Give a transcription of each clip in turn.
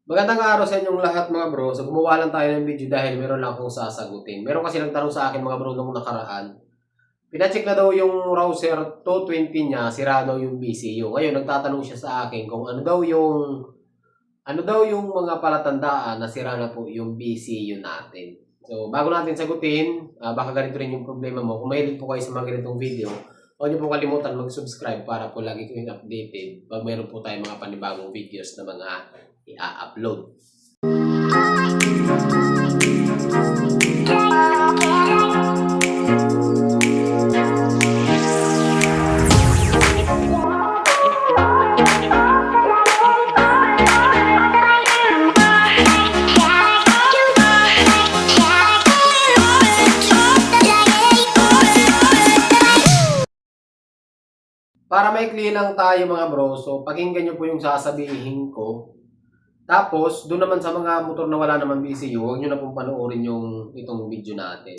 Magandang araw sa inyong lahat mga bro. So gumawa lang tayo ng video dahil meron lang akong sasagutin. Meron kasi nagtanong sa akin mga bro nung nakaraan. Pinacheck na daw yung router 220 niya, sira daw yung BCU. Ngayon nagtatanong siya sa akin kung ano daw yung mga palatandaan na sira na po yung BCU natin. So bago natin sagutin, baka ganito rin yung problema mo. Kung mahilig po kayo sa mga ganitong video, huwag niyo po kalimutan mag-subscribe para po lagi kayong updated pag mayroon po tayong mga panibagong videos na mga i-upload. Para maikli lang tayo mga bro, so pakinggan nyo po yung sasabihin ko. Tapos, doon naman sa mga motor na wala naman BCU, huwag nyo na pong panoorin itong video natin.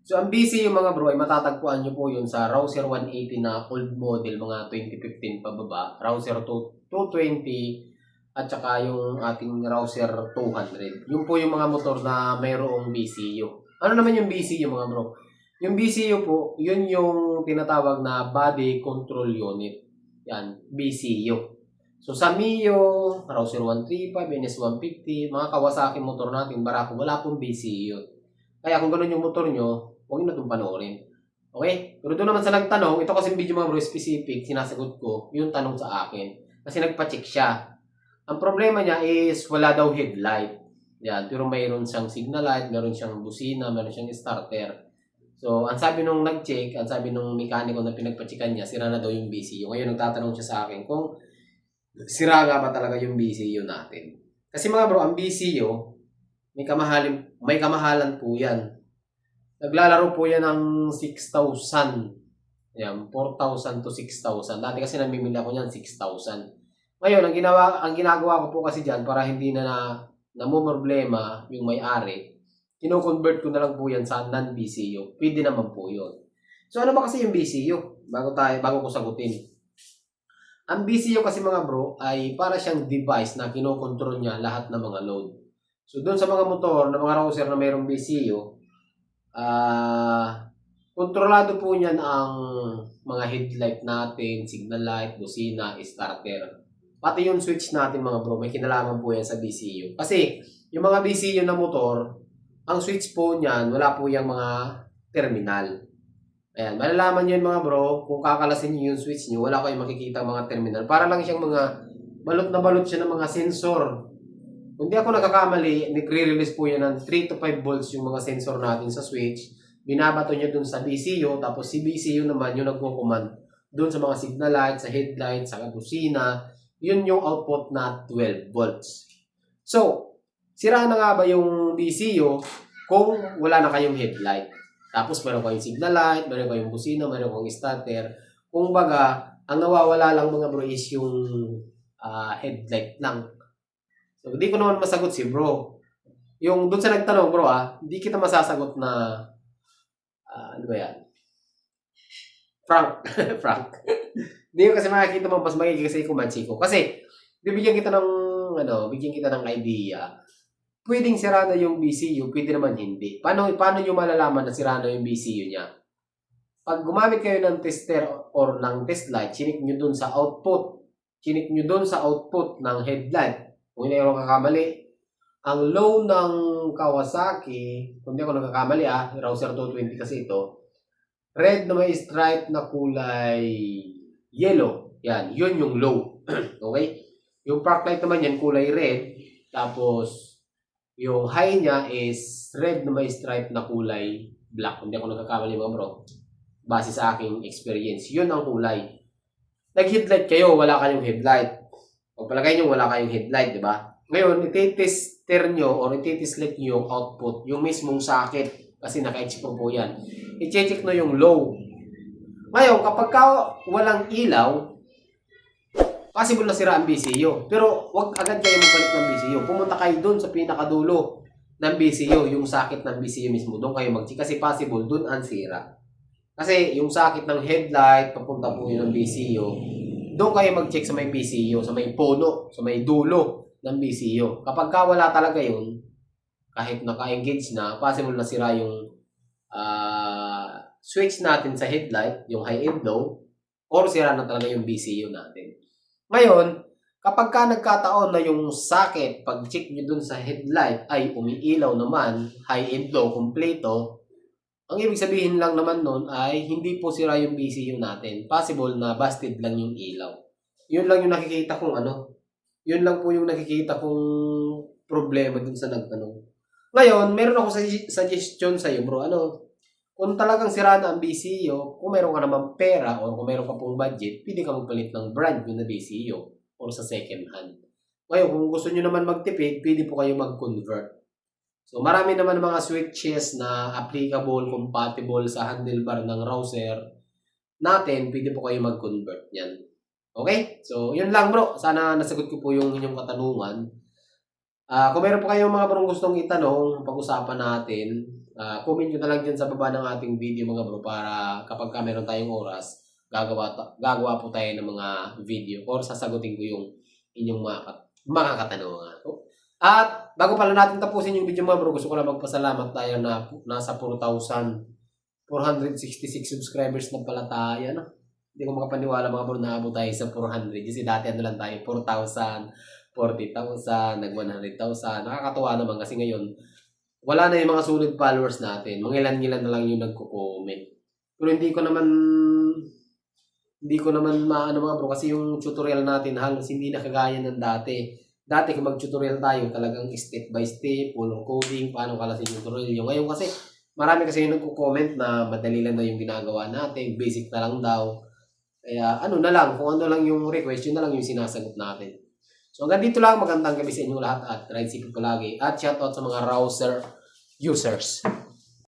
So, ang BCU mga bro ay matatagpuan nyo po yun sa Rouser 180 na old model, mga 2015 pababa, Rouser 220, at saka yung ating Rouser 200. Yun po yung mga motor na mayroong BCU. Ano naman yung BCU mga bro? Yung BCU po, yun yung tinatawag na Body Control Unit. Yan, BCU. So sa Mio, Rouser 135, NS150, mga Kawasaki motor natin, barako, wala pong BCU. Kaya kung ganun yung motor nyo, huwag nyo na itong panoorin. Okay? Pero doon naman sa nagtanong, ito kasi video mga bro specific, sinasagot ko, yung tanong sa akin. Kasi nagpa-check siya. Ang problema niya is wala daw headlight. Yan, pero mayroon siyang signal light, mayroon siyang busina, mayroon siyang starter. So, ang sabi nung nag-check, ang sabi nung mekaniko na pinagpa-checkan niya, sira na daw yung BCU. Ngayon, nagtatanong siya sa akin kung sira nga ba talaga yung BCU natin. Kasi mga bro, ang BCU, may kamahalan po yan. Naglalaro po yan ng 6,000. Yan, 4,000 to 6,000. Dati kasi namimili ako niyan, 6,000. Ngayon, ang ginagawa ko po kasi dyan para hindi na namumroblema yung may-ari, kino-convert ko na lang po yan sa non-BCU. Pwede naman po yun. So ano ba kasi yung BCU? Bago ko sagutin. Ang BCU kasi mga bro ay para siyang device na kinokontrol niya lahat ng mga load. So doon sa mga motor na mga rouser na mayroong BCU, kontrolado po niyan ang mga headlight natin, signal light, busina, starter. Pati yung switch natin mga bro, may kinalaman po yan sa BCU. Kasi yung mga BCU na motor, ang switch po niyan, wala po yung mga terminal. Ayan, malalaman nyo yun mga bro, kung kakalasin nyo yung switch nyo, wala kayong makikita mga terminal. Para lang siyang mga balot na balot siya ng mga sensor. Kung di ako nagkakamali, nagre-release po yan ng 3 to 5 volts yung mga sensor natin sa switch. Binabato nyo dun sa BCU, tapos si BCU naman yung nagko-command dun sa mga signal light, sa headlight, sa busina. Yun yung output na 12 volts. So, sira na nga ba yung BCU kung wala na kayong headlight? Tapos meron kayong signal light, meron kayong busina, meron kayong starter. Kung baga, ang nawawala lang mga bro is yung headlight lang. So, hindi ko naman masagot si bro. Yung dun sa nagtanong bro hindi kita masasagot na ano ba yan? Frank. Frank. Hindi ko kasi makikita mo, mas magiging kasi kumansi ko. Kasi, bigyan kita ng idea. Pwedeng sira na yung BCU, pwede naman hindi. Paano nyo malalaman na sira na yung BCU niya? Pag gumamit kayo ng tester or ng test light, chinik nyo dun sa output. Chinik nyo dun sa output ng headlight. Kung hindi ako nakakamali, ang low ng Kawasaki, kung hindi ako nakakamali Rouser 220 kasi ito, red na may stripe na kulay yellow. Yan, yun yung low. Okay? Yung park light naman yan, kulay red. Tapos, yung high niya is red na may stripe na kulay black. Hindi ako nagkakamali mga bro. Base sa aking experience. Yun ang kulay. Nag-headlight kayo, wala kayong headlight. O palagay nyo, wala kayong headlight, di ba? Ngayon, ititester nyo or ititeslet nyo yung output, yung mismong socket. Kasi naka-export po yan. I-check nyo yung low. Ngayon, kapag walang ilaw, possible na sira ang BCU. Pero wag agad kayo magpalit ng BCU. Pumunta kayo doon sa pinakadulo ng BCU, yung socket ng BCU mismo. Doon kayo mag-check kasi possible doon ang sira. Kasi yung socket ng headlight, papunta po yun ng BCU. Doon kayo mag-check sa may BCU, sa may puno, sa may dulo ng BCU. Kapag ka wala talaga yun, kahit naka-engage na, possible na sira yung switch natin sa headlight, yung high and low, or sira na talaga yung BCU natin. Ngayon, kapag ka nagkataon na yung socket, pag check nyo dun sa headlight ay umiilaw naman, high and low, kumpleto, ang ibig sabihin lang naman nun ay hindi po sira yung BCU natin. Possible na busted lang yung ilaw. Yun lang yung nakikita kong yun lang po yung nakikita kong problema dun sa nagtanong. Ngayon, meron ako suggestion sa iyo, bro. Kung talagang sira na ang BCU, kung meron ka naman pera o kung meron ka pong budget, pwede ka magpalit ng brand new na BCU o sa second hand. Ngayon, kung gusto nyo naman magtipid, pwede po kayo mag-convert. So, marami naman mga switches na applicable, compatible sa handlebar ng rouser natin, pwede po kayo mag-convert yan. Okay? So, yun lang bro. Sana nasagot ko po yung inyong katanungan. Kung meron po kayong mga bro gustong itanong, pag-usapan natin, comment nyo na lang dyan sa baba ng ating video mga bro para kapag meron tayong oras, gagawa po tayo ng mga video or sasagutin ko yung inyong mga katanungan. At bago pala natin tapusin yung video mga bro, gusto ko lang magpasalamat tayo na nasa 4,466 subscribers na pala tayo. No? Hindi ko makapaniwala mga bro na abot tayo sa 400. Kasi dati lang tayo, 4,000. 40,000, nag-100,000. Nakakatuwa naman kasi ngayon, wala na yung mga solid followers natin. Mga ilan-ilan na lang yung nagko-comment. Pero hindi ko naman maano mga bro kasi yung tutorial natin halos hindi na kagaya ng dati. Dati kung mag-tutorial tayo talagang step by step, full coding, paano kalasin yung tutorial. Ngayon kasi marami kasi yung nagko-comment na madali lang na yung ginagawa natin, basic na lang daw. Kaya na lang, kung ano lang yung request, yun na lang yung sinasagot natin. So hanggang dito lang, magandang gabi sa inyo lahat at ride safe palagi. At shoutout sa mga rouser users.